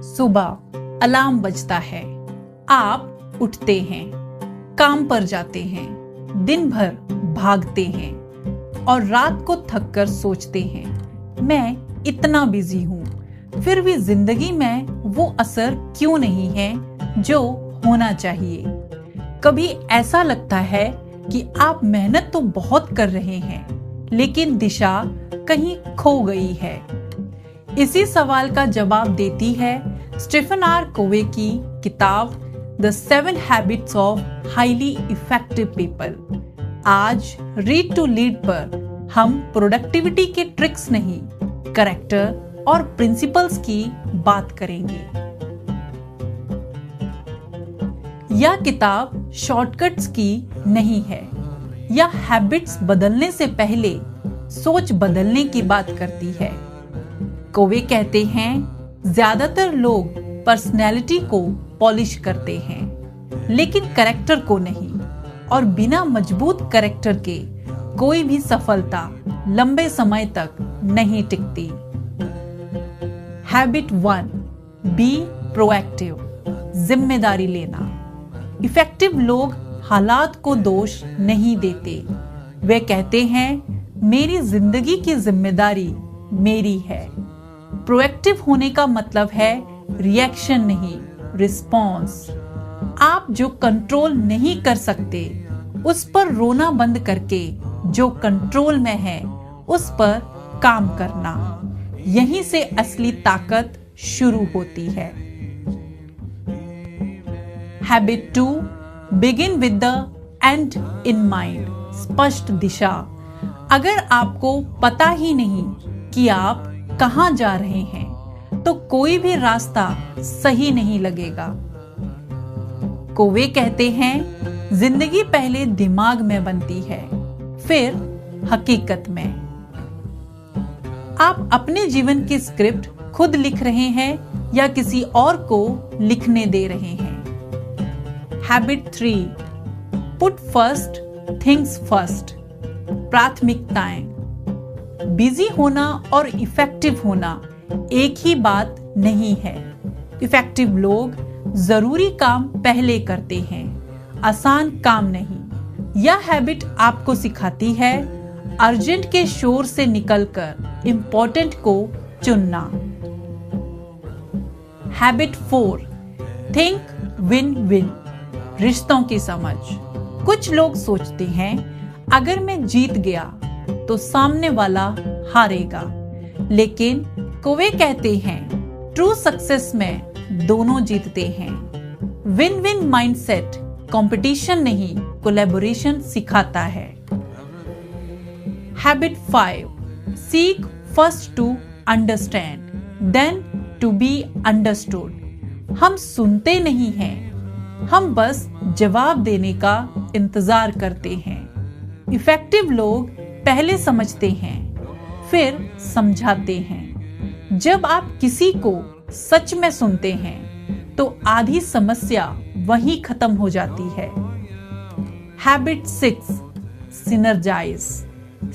सुबह अलार्म बजता है, आप उठते हैं, काम पर जाते हैं, दिन भर भागते हैं और रात को थक कर सोचते हैं मैं इतना बिजी हूँ, फिर भी जिंदगी में वो असर क्यों नहीं है जो होना चाहिए। कभी ऐसा लगता है कि आप मेहनत तो बहुत कर रहे हैं, लेकिन दिशा कहीं खो गई है। इसी सवाल का जवाब देती है स्टीफन आर कोवे की किताब the 7 habits of highly effective people. आज रीड टू लीड पर हम प्रोडक्टिविटी के ट्रिक्स नहीं, कैरेक्टर और प्रिंसिपल्स की बात करेंगे। यह किताब शॉर्टकट्स की नहीं है, यह हैबिट्स बदलने से पहले सोच बदलने की बात करती है। कोवे कहते हैं ज्यादातर लोग पर्सनैलिटी को पॉलिश करते हैं, लेकिन कैरेक्टर को नहीं, और बिना मजबूत कैरेक्टर के कोई भी सफलता लंबे समय तक नहीं टिकती। हैबिट 1, बी प्रोएक्टिव, जिम्मेदारी लेना। इफेक्टिव लोग हालात को दोष नहीं देते, वे कहते हैं मेरी जिंदगी की जिम्मेदारी मेरी है। प्रोएक्टिव होने का मतलब है रिएक्शन नहीं, रिस्पॉन्स। आप जो कंट्रोल नहीं कर सकते उस पर रोना बंद करके जो कंट्रोल में है उस पर काम करना, यहीं से असली ताकत शुरू होती है। Habit 2, begin with the and in mind, स्पष्ट दिशा। अगर आपको पता ही नहीं कि आप कहां जा रहे हैं तो कोई भी रास्ता सही नहीं लगेगा। कोवे कहते हैं जिंदगी पहले दिमाग में बनती है, फिर हकीकत में। आप अपने जीवन की स्क्रिप्ट खुद लिख रहे हैं या किसी और को लिखने दे रहे हैं। Habit 3, put first things first, प्राथमिकताएं। बिजी होना और इफेक्टिव होना एक ही बात नहीं है। इफेक्टिव लोग जरूरी काम पहले करते हैं, आसान काम नहीं। यह हैबिट आपको सिखाती है अर्जेंट के शोर से निकलकर इंपॉर्टेंट को चुनना। हैबिट 4, थिंक विन विन, रिश्तों की समझ। कुछ लोग सोचते हैं अगर मैं जीत गया तो सामने वाला हारेगा, लेकिन कोवे कहते हैं ट्रू सक्सेस में दोनों जीतते हैं। विन विन माइंडसेट कंपटीशन नहीं, कोलैबोरेशन सिखाता है। Habit 5, seek first to understand then to be understood. हम सुनते नहीं हैं, हम बस जवाब देने का इंतजार करते हैं। इफेक्टिव लोग पहले समझते हैं, फिर समझाते हैं। जब आप किसी को सच में सुनते हैं तो आधी समस्या वहीं खत्म हो जाती है। हैबिट 6, सिनर्जाइज,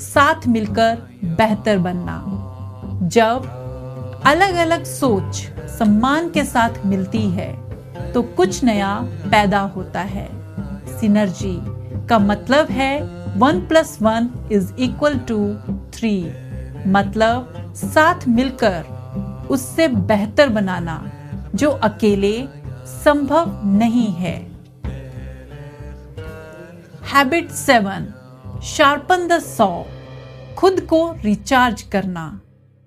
साथ मिलकर बेहतर बनना। जब अलग अलग सोच सम्मान के साथ मिलती है तो कुछ नया पैदा होता है। सिनर्जी का मतलब है 1 + 1 = 3, मतलब साथ मिलकर उससे बेहतर बनाना जो अकेले संभव नहीं है। हैबिट 7, शार्पन द सॉ, खुद को रिचार्ज करना।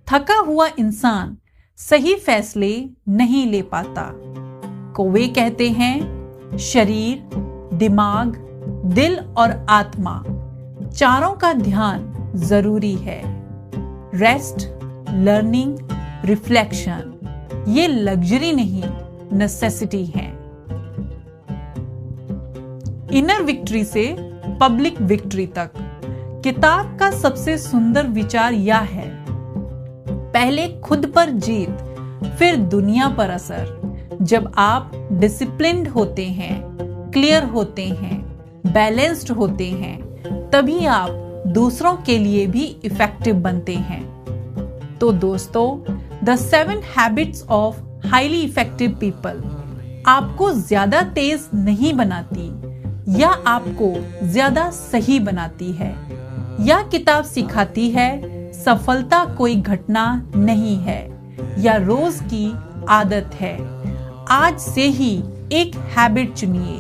थका हुआ इंसान सही फैसले नहीं ले पाता। कोवे कहते हैं शरीर, दिमाग, दिल और आत्मा चारों का ध्यान जरूरी है। रेस्ट, लर्निंग, रिफ्लेक्शन ये लग्जरी नहीं, नेसेसिटी है। इनर विक्ट्री से पब्लिक विक्ट्री तक किताब का सबसे सुंदर विचार यह है, पहले खुद पर जीत, फिर दुनिया पर असर। जब आप डिसिप्लिन्ड होते हैं, क्लियर होते हैं, बैलेंस्ड होते हैं, तभी आप दूसरों के लिए भी इफेक्टिव बनते हैं। तो दोस्तों, the 7 habits of highly effective people आपको ज्यादा तेज नहीं बनाती या आपको ज्यादा सही बनाती है। यह किताब सिखाती है सफलता कोई घटना नहीं है या रोज की आदत है। आज से ही एक हैबिट चुनिए,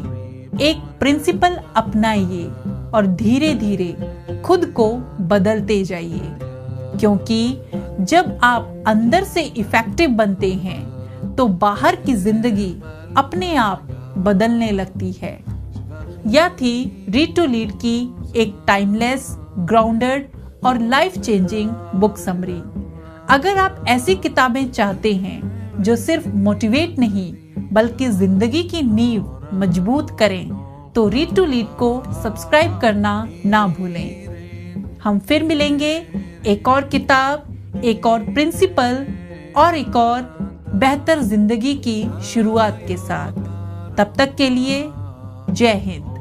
एक प्रिंसिपल अपनाइए और धीरे धीरे खुद को बदलते जाइए, क्योंकि जब आप अंदर से इफेक्टिव बनते हैं तो बाहर की जिंदगी अपने आप बदलने लगती है। यह थी रीड टू लीड की एक टाइमलेस, ग्राउंडेड और लाइफ चेंजिंग बुक समरी। अगर आप ऐसी किताबें चाहते हैं जो सिर्फ मोटिवेट नहीं बल्कि जिंदगी की नींव मजबूत करें, तो रीड टू लीड को सब्सक्राइब करना ना भूलें। हम फिर मिलेंगे एक और किताब, एक और प्रिंसिपल और एक और बेहतर जिंदगी की शुरुआत के साथ। तब तक के लिए जय हिंद।